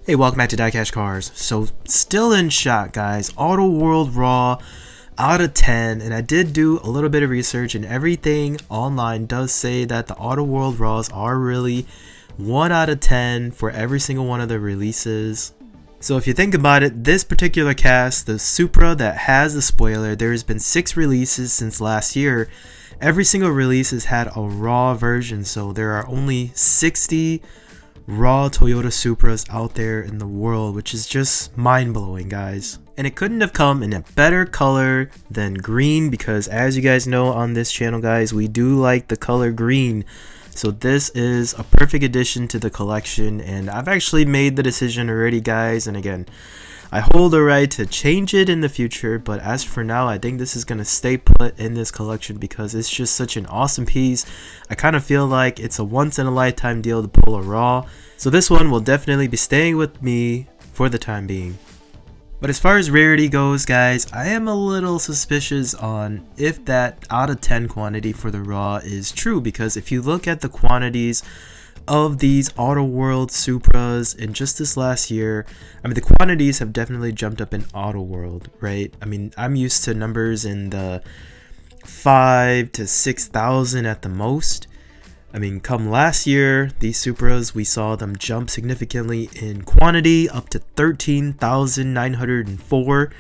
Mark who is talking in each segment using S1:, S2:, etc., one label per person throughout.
S1: Hey, welcome back to DieCash Cars. So, still in shock, guys. Auto World Raw out of 10, and I did do a little bit of research, and everything online does say that the Auto World Raws are really 1 out of 10 for every single one of the releases. So if you think about it, this particular cast, the Supra that has the spoiler, there's been 6 releases since last year. Every single release has had a raw version, so there are only 60 raw Toyota Supras out there in the world, which is just mind-blowing, guys. And it couldn't have come in a better color than green, because as you guys know on this channel, guys, we do like the color green. So this is a perfect addition to the collection, and I've actually made the decision already, guys. And again, I hold the right to change it in the future, but as for now, I think this is going to stay put in this collection because it's just such an awesome piece. I kind of feel like it's a once-in-a-lifetime deal to pull a raw, so this one will definitely be staying with me for the time being. But as far as rarity goes, guys, I am a little suspicious on if that out of 10 quantity for the raw is true, because if you look at the quantities of these Auto World Supras in just this last year, I mean, the quantities have definitely jumped up in Auto World, right? I mean, I'm used to numbers in the 5 to 6,000 at the most. I mean, come last year, these Supras, we saw them jump significantly in quantity up to 13,904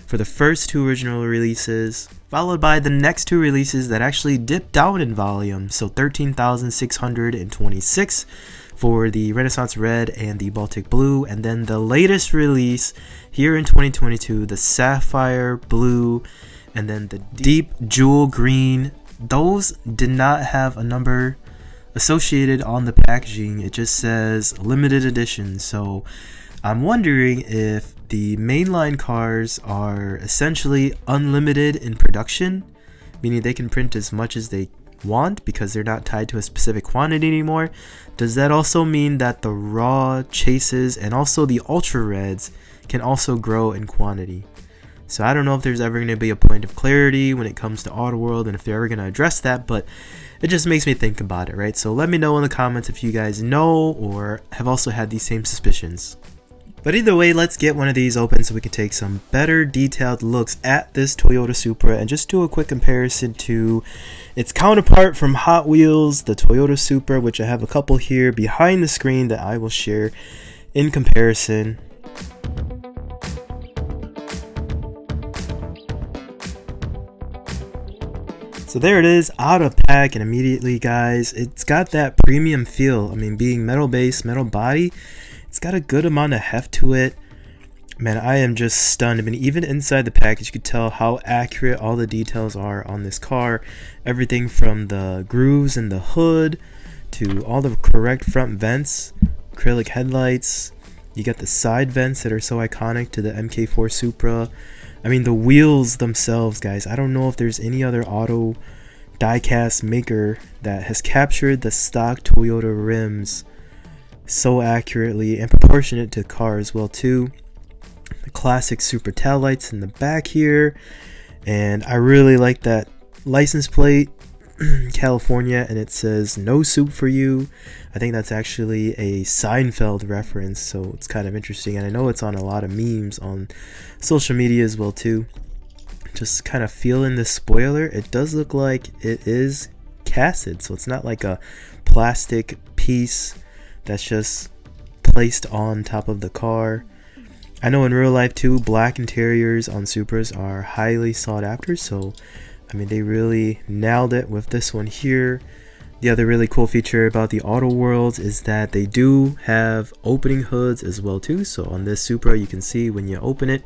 S1: for the first 2 original releases, followed by the next 2 releases that actually dipped down in volume, so 13,626 for the Renaissance Red and the Baltic Blue, and then the latest release here in 2022, the Sapphire Blue, and then the Deep Jewel Green. Those did not have a number associated on the packaging. It just says limited edition, so I'm wondering if the mainline cars are essentially unlimited in production, meaning they can print as much as they want because they're not tied to a specific quantity anymore. Does that also mean that the raw chases and also the ultra reds can also grow in quantity? So I don't know if there's ever going to be a point of clarity when it comes to Auto World and if they're ever going to address that, but it just makes me think about it, right? So let me know in the comments if you guys know or have also had these same suspicions. But either way, let's get one of these open so we can take some better detailed looks at this Toyota Supra and just do a quick comparison to its counterpart from Hot Wheels, the Toyota Supra, which I have a couple here behind the screen that I will share in comparison. So there it is, out of pack, and immediately, guys, it's got that premium feel. I mean, being metal base, metal body, it's got a good amount of heft to it. Man, I am just stunned. I mean, even inside the package, you could tell how accurate all the details are on this car. Everything from the grooves in the hood to all the correct front vents, acrylic headlights. You got the side vents that are so iconic to the MK4 Supra. I mean, the wheels themselves, guys, I don't know if there's any other auto diecast maker that has captured the stock Toyota rims so accurately and proportionate to the car as well too. The classic Supra tail lights in the back here, and I really like that license plate, California, and it says no soup for you. I think that's actually a Seinfeld reference, so it's kind of interesting, and I know it's on a lot of memes on social media as well too. Just kind of feeling the spoiler, it does look like it is casted, so it's not like a plastic piece that's just placed on top of the car. I know in real life too, black interiors on Supras are highly sought after, so I mean, they really nailed it with this one here. The other really cool feature about the Auto Worlds is that they do have opening hoods as well too. So on this Supra, you can see when you open it,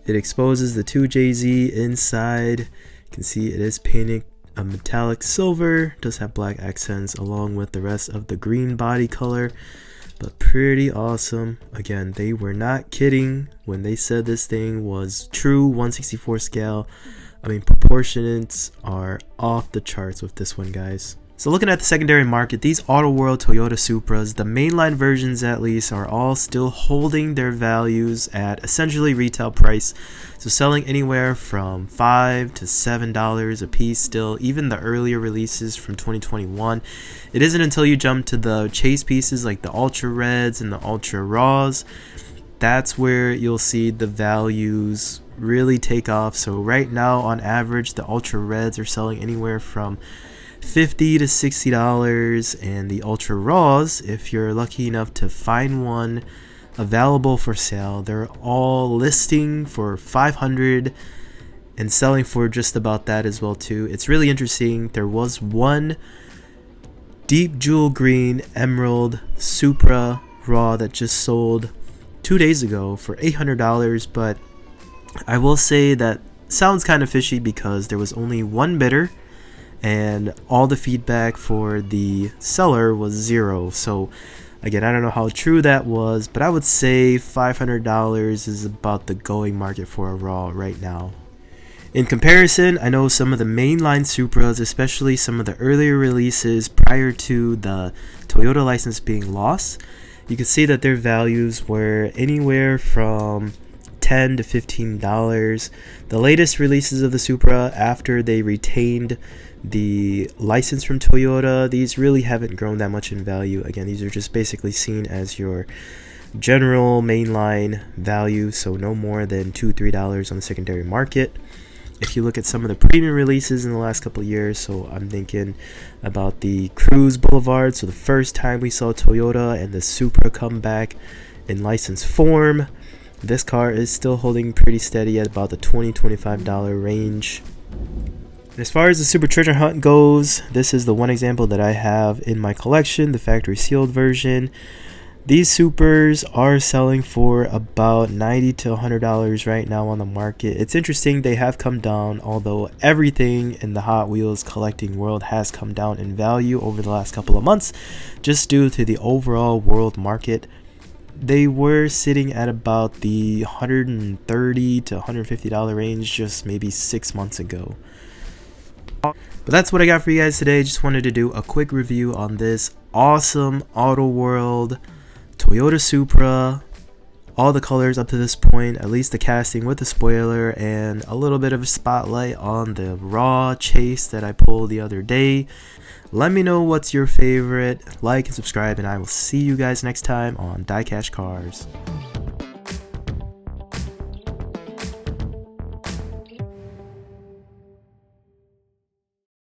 S1: it exposes the 2JZ inside. You can see it is painted a metallic silver, does have black accents along with the rest of the green body color, but pretty awesome. Again, they were not kidding when they said this thing was true 1/64 scale. I mean, proportions are off the charts with this one, guys. So looking at the secondary market, these Auto World Toyota Supras, the mainline versions at least, are all still holding their values at essentially retail price. So selling anywhere from $5 to $7 a piece still, even the earlier releases from 2021. It isn't until you jump to the chase pieces like the Ultra Reds and the Ultra Raws, that's where you'll see the values really take off. So right now on average, the Ultra Reds are selling anywhere from $50 to $60, and the Ultra Raws, if you're lucky enough to find one available for sale, they're all listing for $500 and selling for just about that as well too. It's really interesting. There was one deep jewel green emerald Supra Raw that just sold 2 days ago for $800, but I will say that sounds kind of fishy because there was only one bidder and all the feedback for the seller was 0. So again, I don't know how true that was, but I would say $500 is about the going market for a Raw right now. In comparison, I know some of the mainline Supras, especially some of the earlier releases prior to the Toyota license being lost, you can see that their values were anywhere from $10 to $15. The latest releases of the Supra after they retained the license from Toyota, these really haven't grown that much in value. Again, these are just basically seen as your general mainline value, so no more than $2-3 on the secondary market. If you look at some of the premium releases in the last couple of years, so I'm thinking about the Cruise Boulevard, so the first time we saw Toyota and the Supra come back in license form, this car is still holding pretty steady at about the $20-25 range. As far as the Super Treasure Hunt goes, this is the one example that I have in my collection, the factory sealed version. These Supers are selling for about $90 to $100 right now on the market. It's interesting, they have come down, although everything in the Hot Wheels collecting world has come down in value over the last couple of months, just due to the overall world market. They were sitting at about the $130 to $150 range just maybe 6 months ago. But that's what I got for you guys today. Just wanted to do a quick review on this awesome Auto World Toyota Supra. All the colors up to this point, at least the casting with the spoiler, and a little bit of a spotlight on the raw chase that I pulled the other day. Let me know what's your favorite. Like and subscribe, and I will see you guys next time on DieCash Cars.